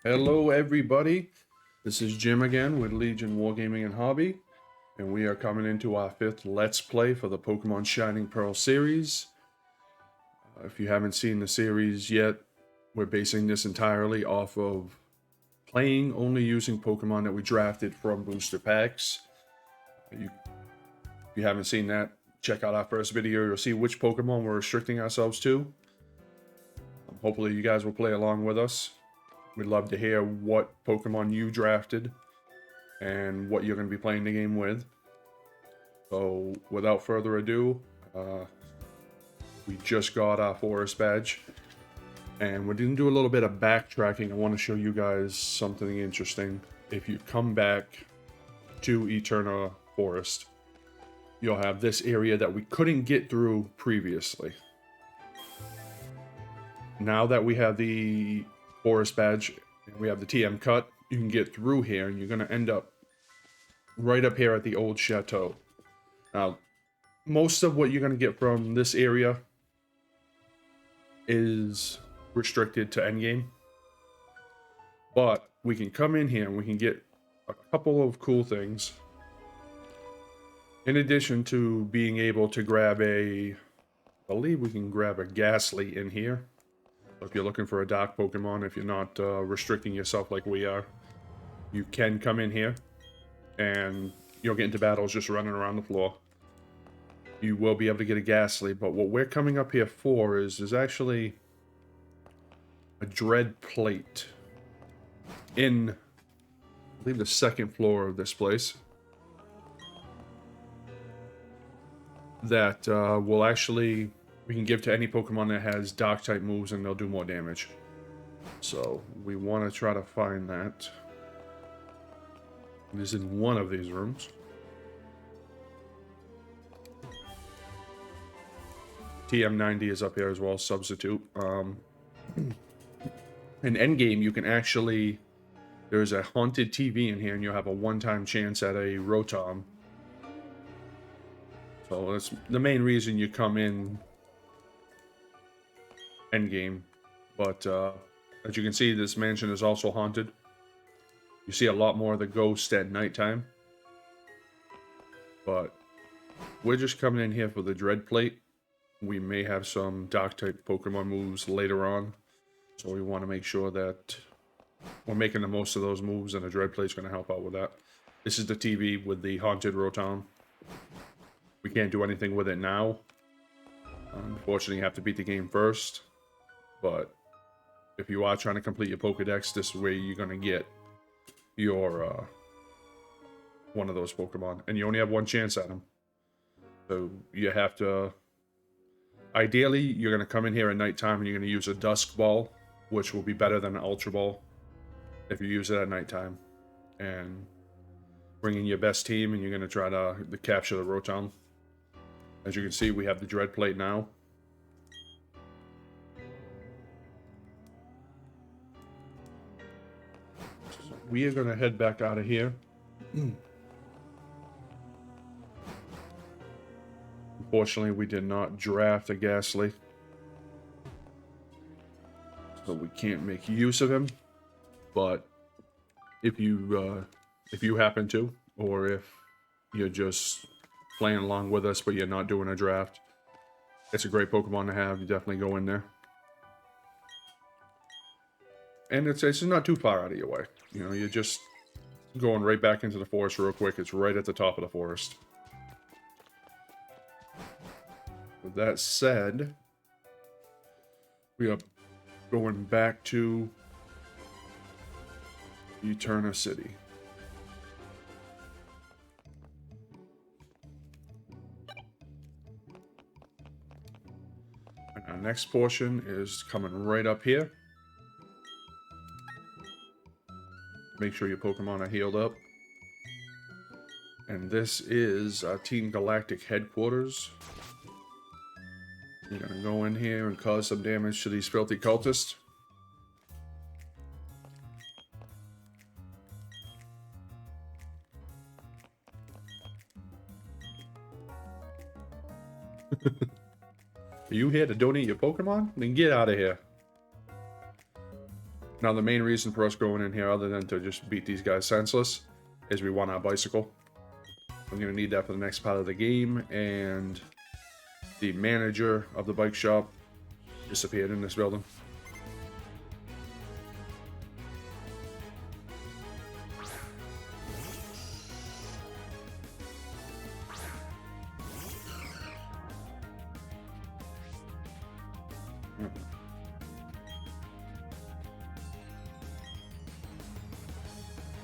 Hello everybody, this is Jim again with Legion Wargaming and Hobby, and we are coming into our 5th Let's Play for the Pokemon Shining Pearl series. If you haven't seen the series yet, we're basing this entirely off of playing only using Pokemon that we drafted from booster packs. If you haven't seen that, check out our first video, you'll see which Pokemon we're restricting ourselves to. Hopefully you guys will play along with us. We'd love to hear what Pokemon you drafted and what you're going to be playing the game with. So without further ado, we just got our forest badge and we're going to do a little bit of backtracking. I want to show you guys something interesting. If you come back to Eterna Forest, you'll have this area that we couldn't get through previously. Now that we have the forest badge and we have the TM cut, you can get through here and you're going to end up right up here at the old chateau. Now, most of what you're going to get from this area is restricted to endgame, but we can come in here and we can get a couple of cool things. In addition to being able to grab I believe we can grab a Ghastly in here. If you're looking for a dark Pokemon, if you're not restricting yourself like we are, you can come in here and you'll get into battles just running around the floor. You will be able to get a Ghastly, but what we're coming up here for is actually a Dread Plate in, I believe, the second floor of this place that will actually, we can give to any Pokemon that has Dark type moves and they'll do more damage. So we want to try to find that. It is in one of these rooms. TM90 is up here as well, substitute. In endgame, you can actually, there's a haunted TV in here and you'll have a one-time chance at a Rotom. So that's the main reason you come in endgame. But as you can see, this mansion is also haunted. You see a lot more of the ghosts at nighttime. But we're just coming in here for the Dread Plate. We may have some Dark type Pokemon moves later on. So we want to make sure that we're making the most of those moves, and the Dread Plate's going to help out with that. This is the TV with the haunted Rotom. We can't do anything with it now. Unfortunately, you have to beat the game first. But if you are trying to complete your Pokedex, this is where you're going to get your one of those Pokemon. And you only have one chance at them. So you have to... Ideally, you're going to come in here at nighttime and you're going to use a Dusk Ball, which will be better than an Ultra Ball if you use it at nighttime. And bring in your best team and you're going to try to capture the Rotom. As you can see, we have the Dread Plate now. We are going to head back out of here. Unfortunately, we did not draft a Ghastly, so we can't make use of him. But if you happen to, or if you're just playing along with us but you're not doing a draft, it's a great Pokemon to have. You definitely go in there. And it's not too far out of your way. You know, you're just going right back into the forest real quick. It's right at the top of the forest. With that said, we are going back to Eterna City. And our next portion is coming right up here. Make sure your Pokemon are healed up. And this is Team Galactic headquarters. You're gonna go in here and cause some damage to these filthy cultists. Are you here to donate your Pokemon? Then get out of here. Now, the main reason for us going in here, other than to just beat these guys senseless, is we want our bicycle. I'm going to need that for the next part of the game, and the manager of the bike shop disappeared in this building.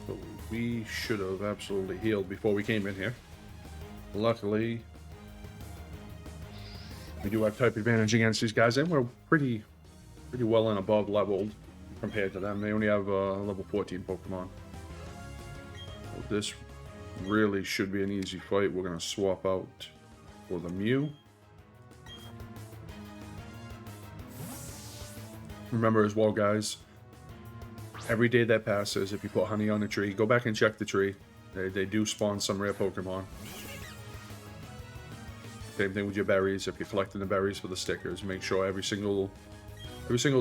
So we should have absolutely healed before we came in here. Luckily, we do have type advantage against these guys, and we're pretty well and above leveled compared to them. They only have level 14 Pokemon. So this really should be an easy fight. We're going to swap out for the Mew. Remember as well, guys, every day that passes, if you put honey on the tree, go back and check the tree. They do spawn some rare Pokemon. Same thing with your berries. If you're collecting the berries for the stickers, make sure every single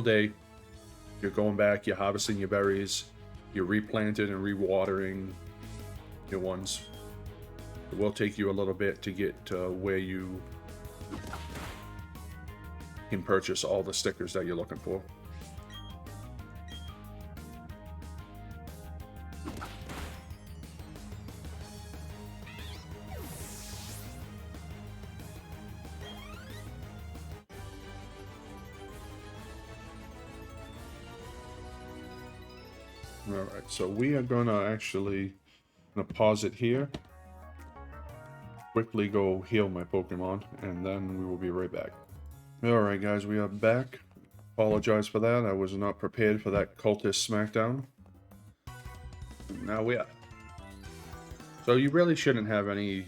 day you're going back, you're harvesting your berries, you're replanting and rewatering your ones. It will take you a little bit to get to where you can purchase all the stickers that you're looking for. Alright, so we are gonna actually pause it here. Quickly go heal my Pokemon, and then we will be right back. Alright guys, we are back. Apologize for that, I was not prepared for that cultist smackdown. Now we are. So you really shouldn't have any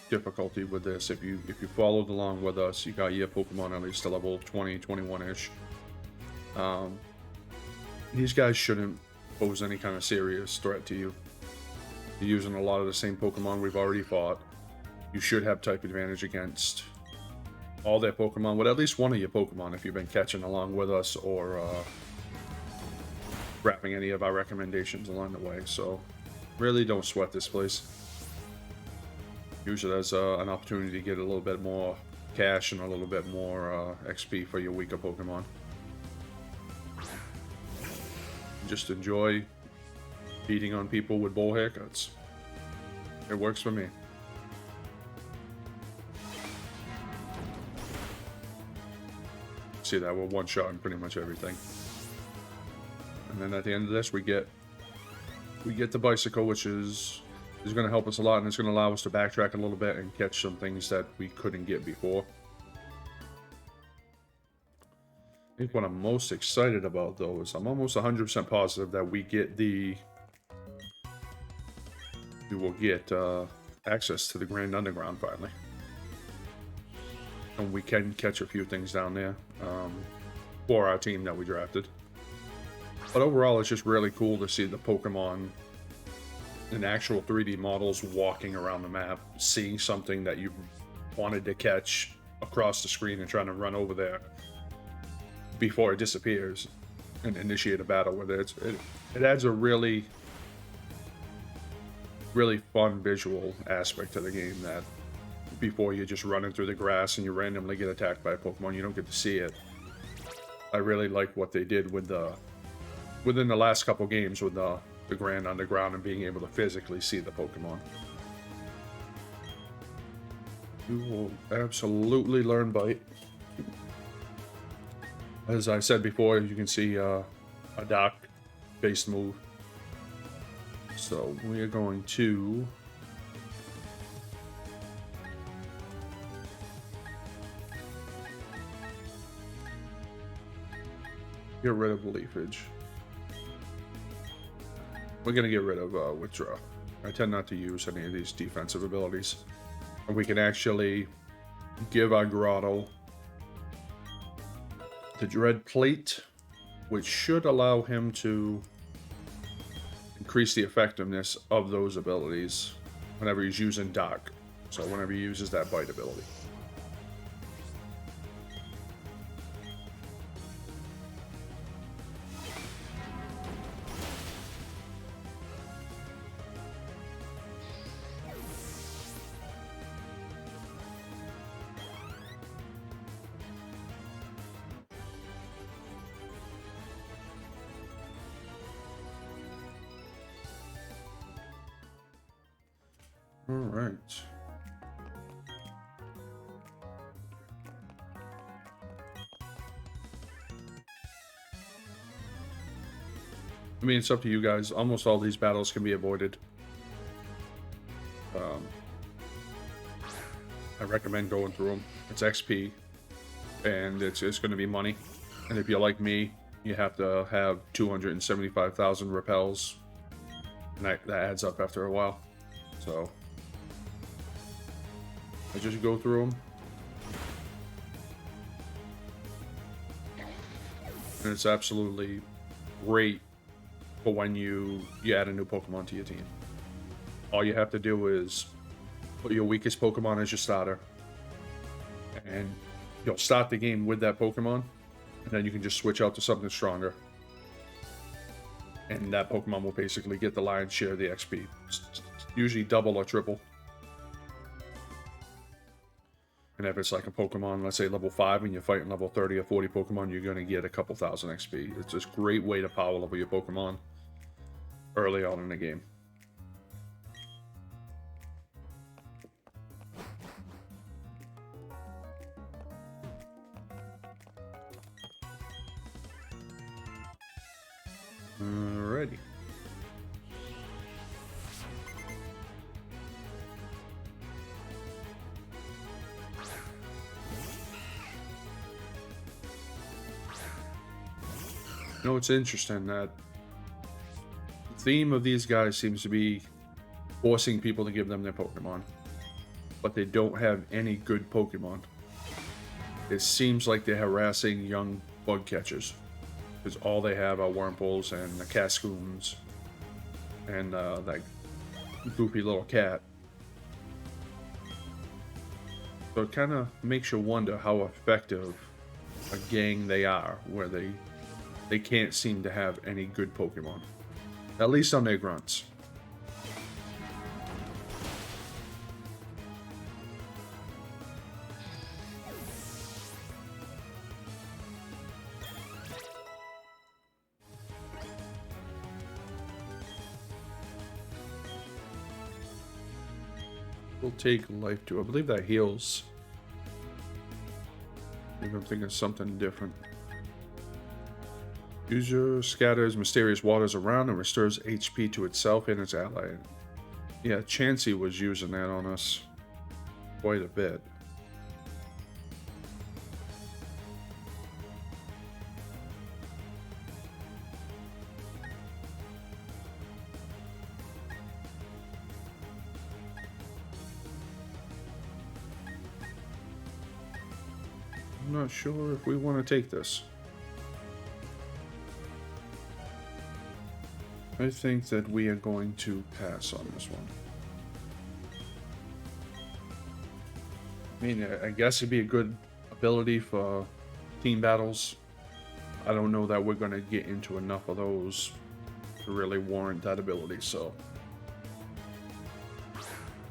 difficulty with this if you followed along with us. You got your Pokemon at least to level 20, 21-ish. These guys shouldn't pose any kind of serious threat to you. You're using a lot of the same Pokemon we've already fought. You should have type advantage against all their Pokemon, with at least one of your Pokemon if you've been catching along with us or grabbing any of our recommendations along the way. So really don't sweat this place. Use it as an opportunity to get a little bit more cash and a little bit more XP for your weaker Pokemon. Just enjoy beating on people with bowl haircuts. It works for me. See that we're one-shotting pretty much everything. And then at the end of this, we get the bicycle, which is going to help us a lot, and it's going to allow us to backtrack a little bit and catch some things that we couldn't get before. I think what I'm most excited about, though, is I'm almost 100% positive that we will get access to the Grand Underground finally. And we can catch a few things down there for our team that we drafted. But overall, it's just really cool to see the Pokemon in actual 3D models walking around the map, seeing something that you wanted to catch across the screen and trying to run over there before it disappears and initiate a battle with it. It adds a really fun visual aspect to the game that before you're just running through the grass and you randomly get attacked by a Pokemon, you don't get to see it. I really like what they did with within the last couple games with the Grand Underground and being able to physically see the Pokemon. You will absolutely learn Bite. As I said before, you can see a dark-based move. So we are going to get rid of Leafage. We're going to get rid of Withdraw. I tend not to use any of these defensive abilities. And we can actually give our Grotto the Dread Plate, which should allow him to increase the effectiveness of those abilities whenever he's using Dark. So whenever he uses that Bite ability. All right. I mean, it's up to you guys. Almost all these battles can be avoided. I recommend going through them. It's XP, and it's going to be money. And if you're like me, you have to have 275,000 repels, and that adds up after a while. So I just go through them, and it's absolutely great for when you add a new Pokemon to your team. All you have to do is put your weakest Pokemon as your starter, and you'll start the game with that Pokemon, and then you can just switch out to something stronger, and that Pokemon will basically get the lion's share of the XP. It's usually double or triple. And if it's like a Pokemon, let's say level 5, and you're fighting level 30 or 40 Pokemon, you're going to get a couple thousand XP. It's just a great way to power level your Pokemon early on in the game. Alrighty. You know, it's interesting that the theme of these guys seems to be forcing people to give them their Pokemon, but they don't have any good Pokemon. It seems like they're harassing young bug catchers, because all they have are Wurmples and the Cascoons and that goofy little cat. So it kind of makes you wonder how effective a gang they are, where they can't seem to have any good Pokemon. At least on their grunts. We'll take Life 2. I believe that heals. Maybe I'm thinking something different. User scatters mysterious waters around and restores HP to itself and its ally. Yeah, Chansey was using that on us quite a bit. I'm not sure if we want to take this. I think that we are going to pass on this one. I mean, I guess it'd be a good ability for team battles. I don't know that we're going to get into enough of those to really warrant that ability, so.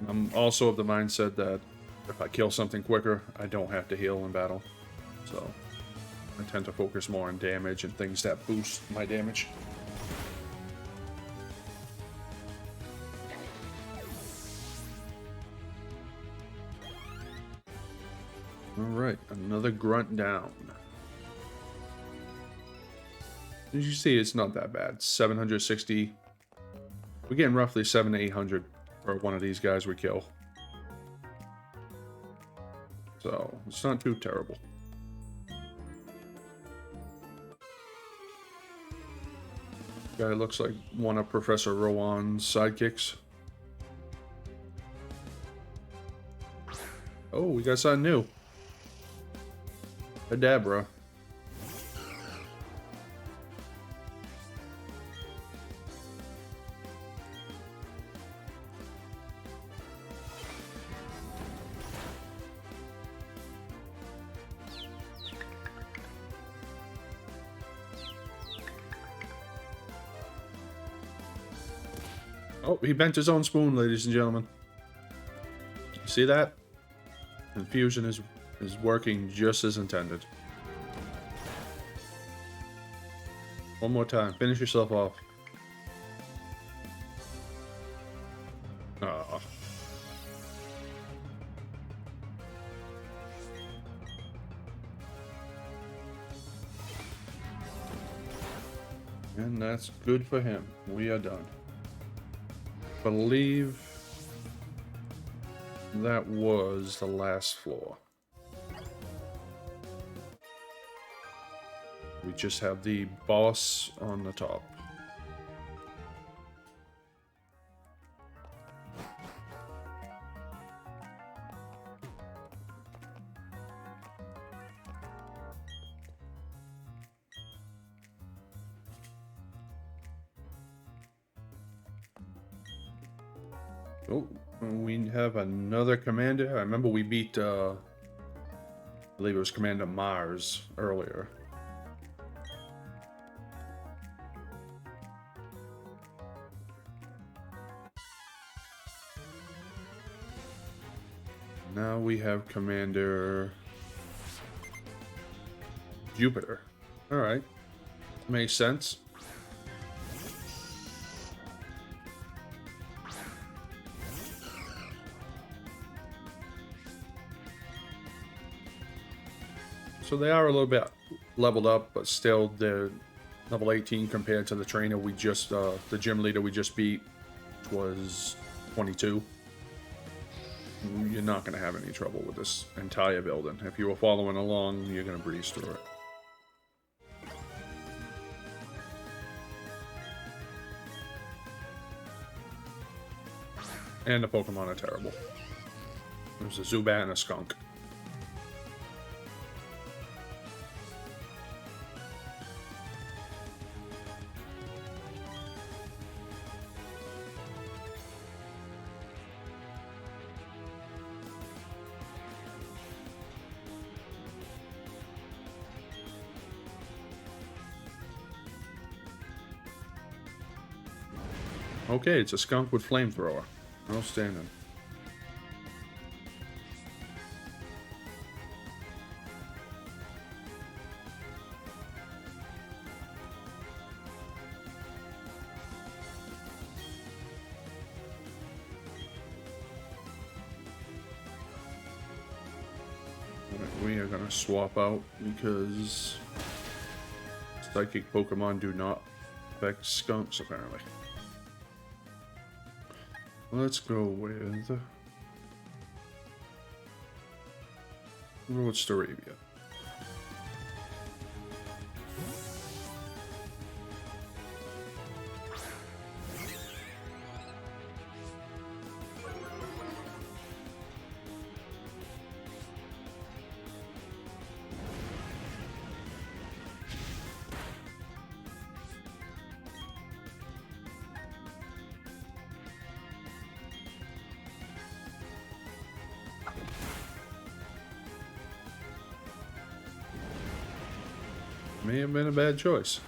I'm also of the mindset that if I kill something quicker, I don't have to heal in battle. So, I tend to focus more on damage and things that boost my damage. Alright, another grunt down. As you see, it's not that bad. 760. We're getting roughly 700 to 800 for one of these guys we kill. So, it's not too terrible. Guy looks like one of Professor Rowan's sidekicks. Oh, we got something new. Kadabra. Oh, he bent his own spoon, ladies and gentlemen. You see that? Infusion is working just as intended. One more time. Finish yourself off. Oh. And that's good for him. We are done. Believe that was the last floor. We just have the boss on the top. Oh, we have another commander. I remember we beat, I believe it was Commander Mars earlier. Now we have Commander Jupiter. Alright. Makes sense. So they are a little bit leveled up, but still they're level 18 compared to the trainer we just, the gym leader we just beat, which was 22. You're not going to have any trouble with this entire building. If you were following along, you're going to breeze through it. And the Pokemon are terrible. There's a Zubat and a Skunk. Okay, it's a skunk with flamethrower. Outstanding. We are gonna swap out because psychic Pokemon do not affect skunks apparently. Let's go with Staravia. May have been a bad choice.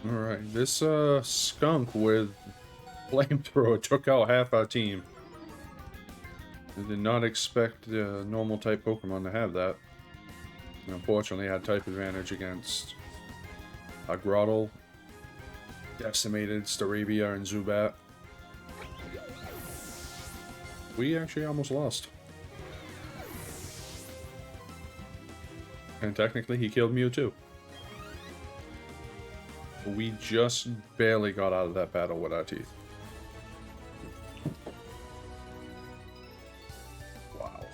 Alright, this skunk with flamethrower took out half our team. I did not expect normal type Pokemon to have that. And unfortunately, I had type advantage against a Grottle, Decimated, Staravia, and Zubat. We actually almost lost. And technically, he killed Mewtwo. We just barely got out of that battle with our teeth. Wow.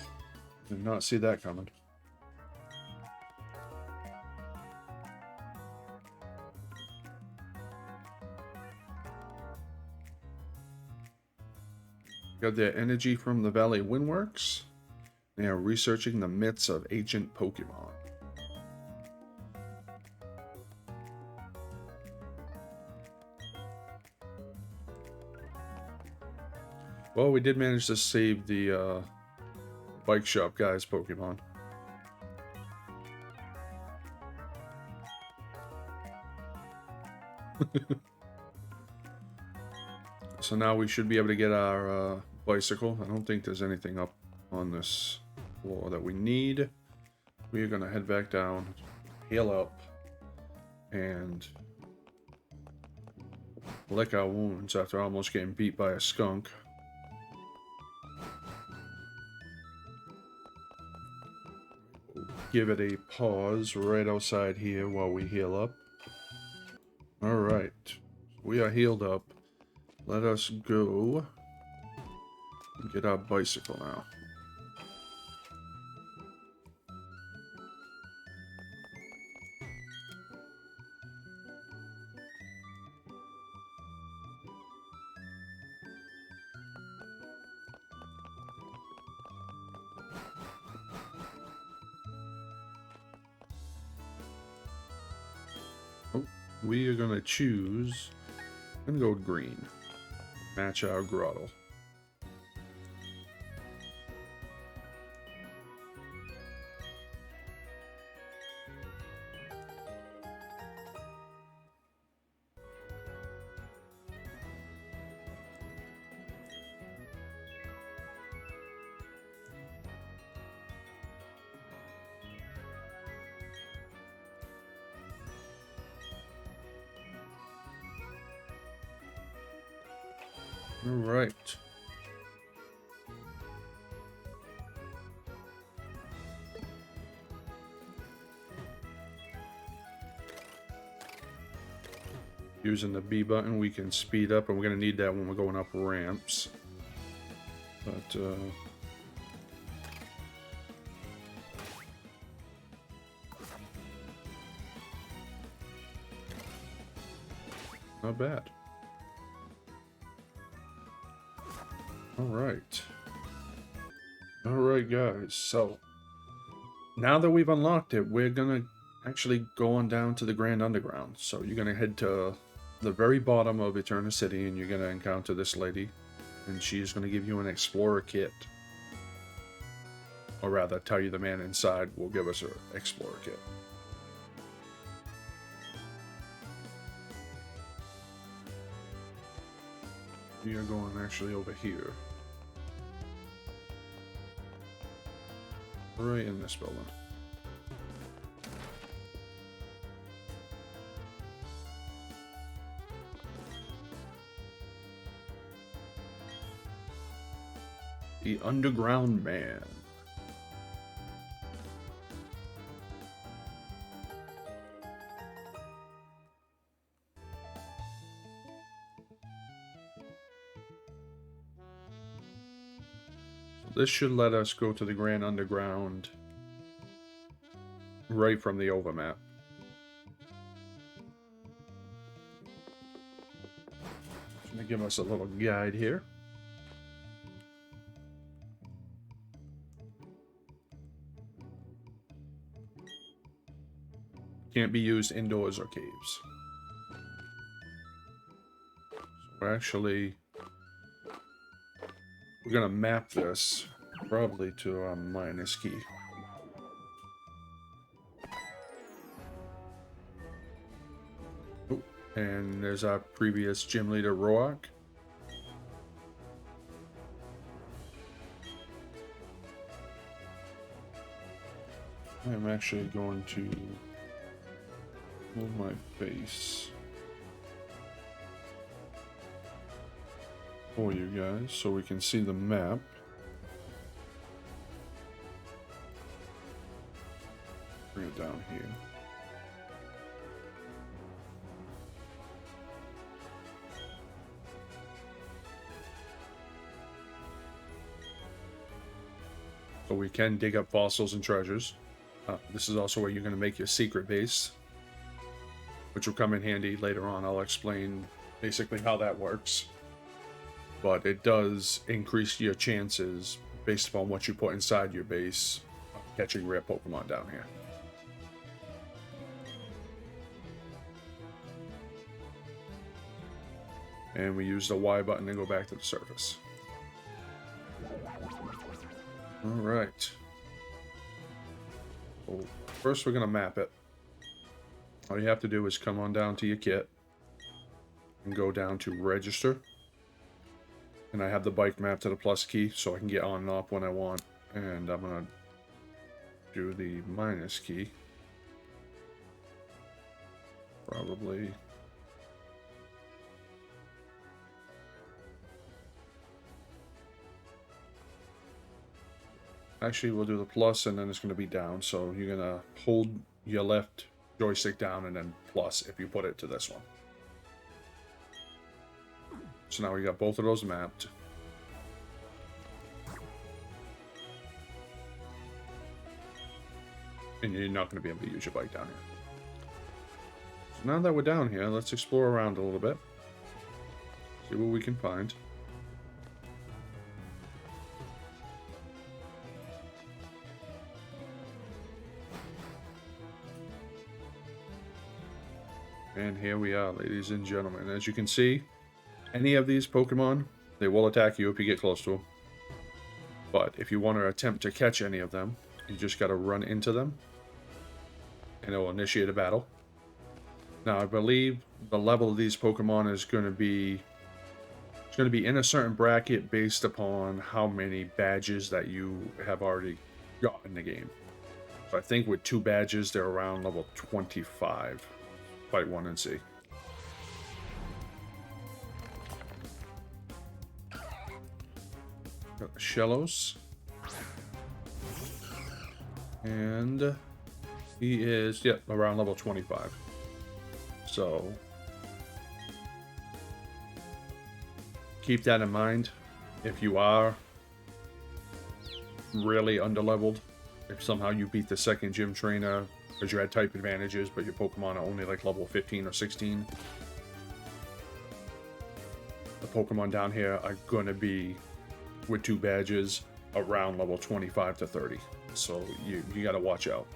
Did not see that coming. Got their energy from the Valley Windworks. They are researching the myths of ancient Pokemon. Well, we did manage to save the bike shop guy's Pokemon. So now we should be able to get our bicycle. I don't think there's anything up on this floor that we need. We're gonna head back down, heal up, and lick our wounds after almost getting beat by a skunk. Give it a pause right outside here while we heal up. Alright, we are healed up. Let us go and get our bicycle now. Oh, we are gonna choose and go green. Match our Grottle. All right. Using the B button, we can speed up, and we're going to need that when we're going up ramps. But, not bad. Alright. Alright, guys. So, now that we've unlocked it, we're going to actually go on down to the Grand Underground. So, you're going to head to the very bottom of Eterna City, and you're going to encounter this lady. And she's going to give you an Explorer kit. Or rather, tell you the man inside will give us an Explorer kit. We are going actually over here. Right in this building. The Underground Man. This should let us go to the Grand Underground right from the overmap. It's going to give us a little guide here. Can't be used indoors or caves. So we're gonna map this probably to a minus key. Oh, And there's our previous gym leader, Roark. I'm actually going to move my face for you guys so we can see the map. Bring it down here. So we can dig up fossils and treasures. This is also where you're going to make your secret base, which will come in handy later on. I'll explain basically how that works. But it does increase your chances based upon what you put inside your base of catching rare Pokemon down here. And we use the Y button to go back to the surface. Alright. So first we're going to map it. All you have to do is come on down to your kit and go down to register. And I have the bike map to the plus key so I can get on and off when I want. And I'm going to do the minus key. Probably. Actually, we'll do the plus and then it's going to be down. So you're going to hold your left joystick down and then plus if you put it to this one. So now we got both of those mapped. And you're not going to be able to use your bike down here. So now that we're down here, let's explore around a little bit. See what we can find. And here we are, ladies and gentlemen. As you can see, any of these Pokemon, they will attack you if you get close to them. But if you want to attempt to catch any of them, you just got to run into them. And it will initiate a battle. Now, I believe the level of these Pokemon is going to be... It's going to be in a certain bracket based upon how many badges that you have already got in the game. So I think with 2 badges, they're around level 25. Fight 1 and see. Got the Shellos. And he is, yep, around level 25. So keep that in mind if you are really underleveled. If somehow you beat the second gym trainer because you had type advantages, but your Pokemon are only like level 15 or 16. The Pokemon down here are going to be, with 2 badges, around level 25 to 30. So you got to watch out.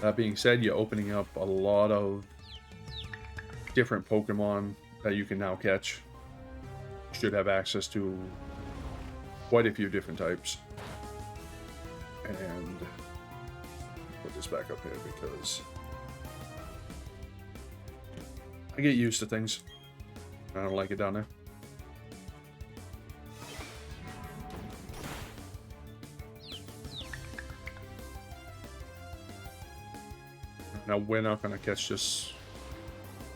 That being said, you're opening up a lot of different Pokemon that you can now catch. You should have access to quite a few different types. And put this back up here because I get used to things. I don't like it down there. Now we're not going to catch this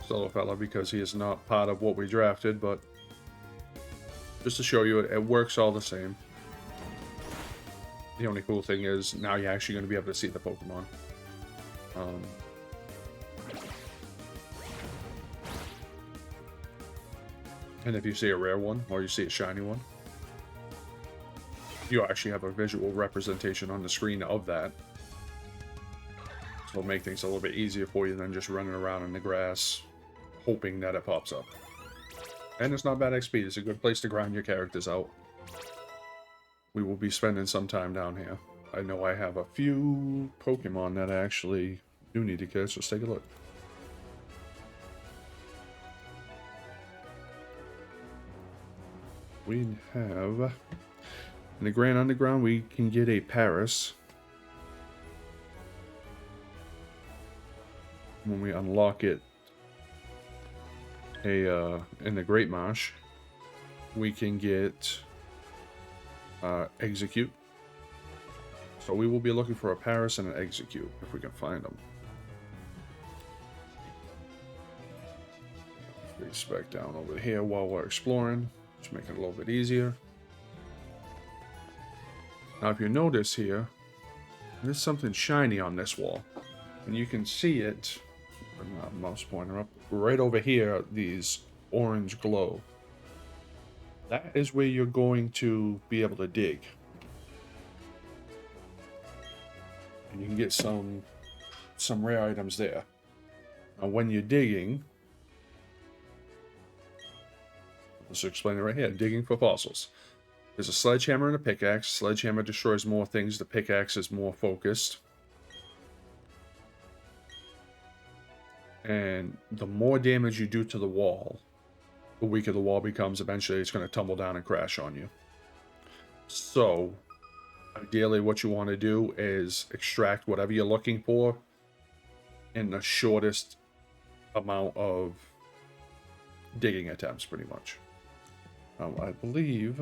solo fella because he is not part of what we drafted, but just to show you, it works all the same. The only cool thing is now you're actually going to be able to see the Pokemon. And if you see a rare one or you see a shiny one, you actually have a visual representation on the screen of that. So it'll make things a little bit easier for you than just running around in the grass hoping that it pops up. And it's not bad XP. It's a good place to grind your characters out. We will be spending some time down here. I know I have a few Pokemon that I actually do need to catch. Let's take a look. We have... In the Grand Underground, we can get a Paris. when we unlock it in the Great Marsh, we can get Execute. So we will be looking for a Paris and an Execute if we can find them. Face back down over here while we're exploring, just make it a little bit easier. Now if you notice here, there's something shiny on this wall, and you can see it, bring my mouse pointer up, right over here, these orange glow. That is where you're going to be able to dig. And you can get some rare items there. Now when you're digging, let's explain it right here, digging for fossils. There's a sledgehammer and a pickaxe. Sledgehammer destroys more things, the pickaxe is more focused. And the more damage you do to the wall, the weaker the wall becomes. Eventually it's going to tumble down and crash on you. So ideally what you want to do is extract whatever you're looking for in the shortest amount of digging attempts, pretty much. I believe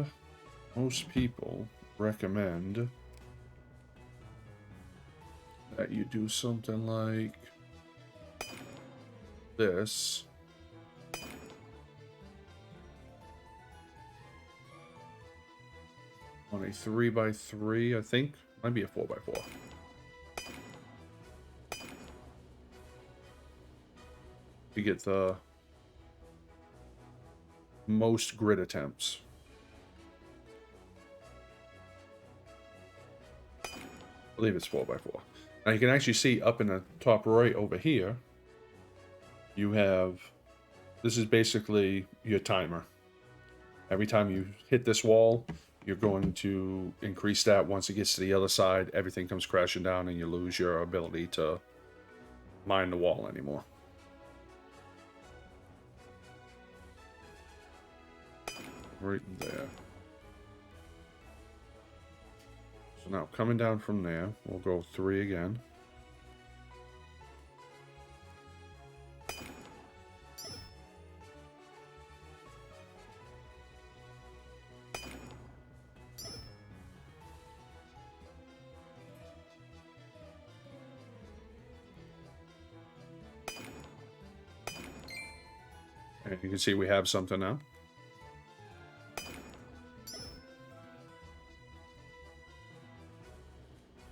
most people recommend that you do something like this. On a 3x3, I think. Might be a 4x4. To get the most grid attempts. I believe it's 4x4. Now you can actually see up in the top right over here, you have, this is basically your timer. Every time you hit this wall, you're going to increase that. Once it gets to the other side, everything comes crashing down and you lose your ability to mine the wall anymore. Right there. So now coming down from there, we'll go 3 again. And you can see we have something now.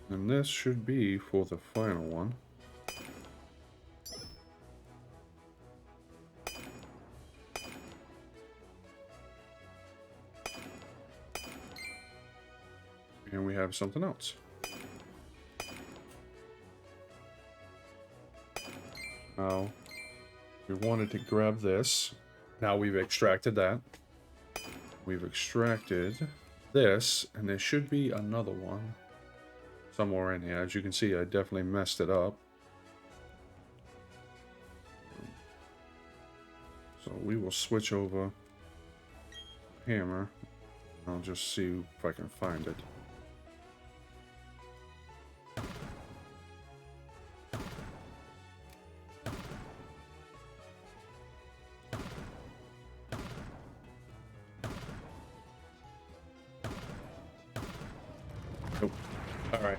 And this should be for the final one. And we have something else. Now, we wanted to grab this. Now we've extracted that. We've extracted this, and there should be another one somewhere in here. As you can see, I definitely messed it up. So we will switch over hammer. I'll just see if I can find it. Nope. All right.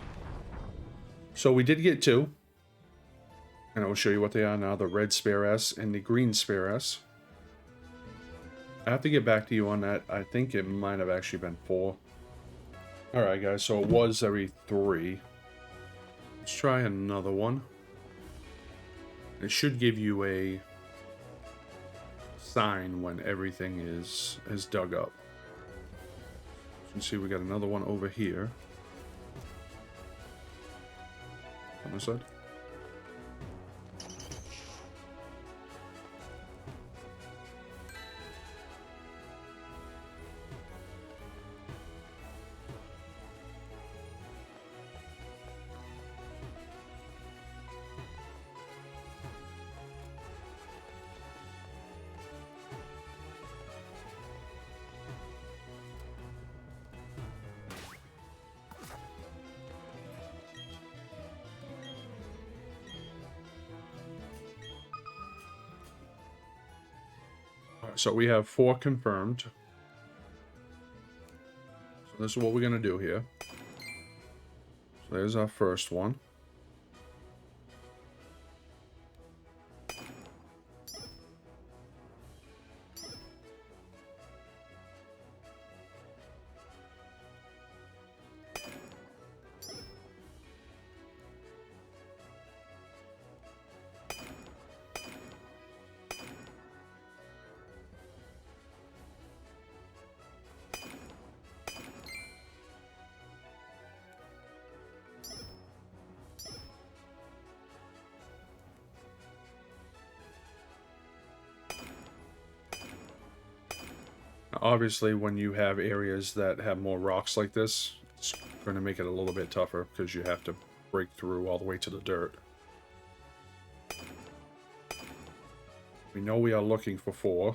So we did get 2. And I will show you what they are now. The red spare S and the green spare S. I have to get back to you on that. I think it might have actually been 4. Alright guys, so it was every 3. Let's try another one. It should give you a sign when everything is dug up. You can see we got another one over here. On this side. Alright, so we have 4 confirmed. So this is what we're going to do here. So there's our first one. Obviously, when you have areas that have more rocks like this, it's going to make it a little bit tougher because you have to break through all the way to the dirt. We know we are looking for 4.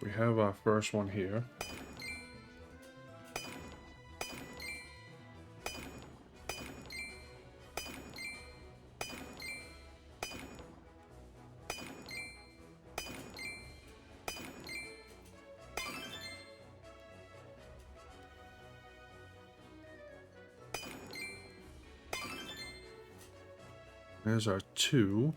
We have our first one here. There's our 2.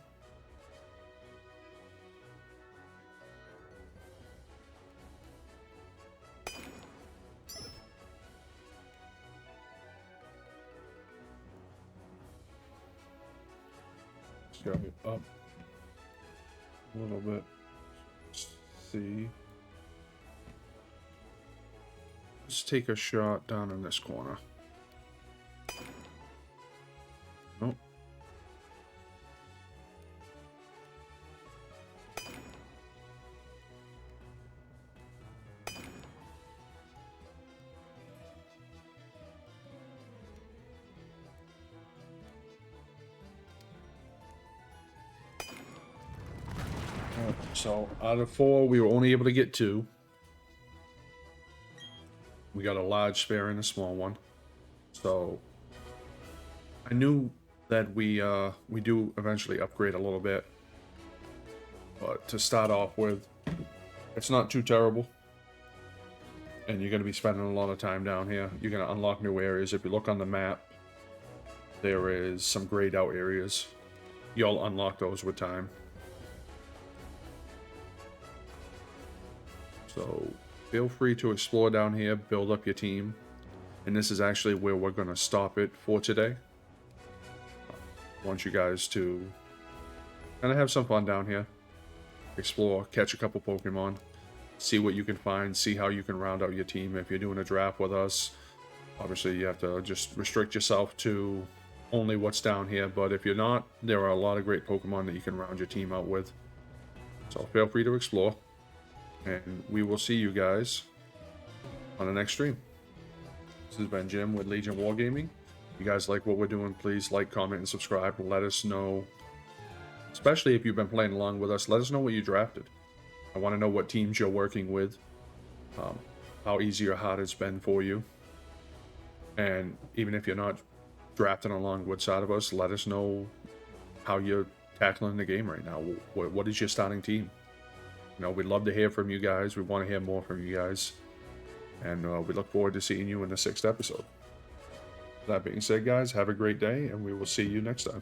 Just gotta get up a little bit. See. Let's take a shot down in this corner. Nope. So out of 4, we were only able to get 2. We got a large spare and a small one. So I knew that we do eventually upgrade a little bit. But to start off with, it's not too terrible. And you're going to be spending a lot of time down here. You're going to unlock new areas. If you look on the map, there is some grayed out areas. You'll unlock those with time. So feel free to explore down here, build up your team. And this is actually where we're going to stop it for today. I want you guys to kind of have some fun down here. Explore, catch a couple Pokemon, see what you can find, see how you can round out your team. If you're doing a draft with us, obviously you have to just restrict yourself to only what's down here. But if you're not, there are a lot of great Pokemon that you can round your team out with. So feel free to explore. And we will see you guys on the next stream. This has been Jim with Legion Wargaming. If you guys like what we're doing, please like, comment, and subscribe. Let us know, especially if you've been playing along with us, let us know what you drafted. I want to know what teams you're working with, how easy or hard it's been for you. And even if you're not drafting along with side of us, let us know how you're tackling the game right now. What is your starting team? You know, we'd love to hear from you guys. We want to hear more from you guys. And we look forward to seeing you in the 6th episode. That being said, guys, have a great day, and we will see you next time.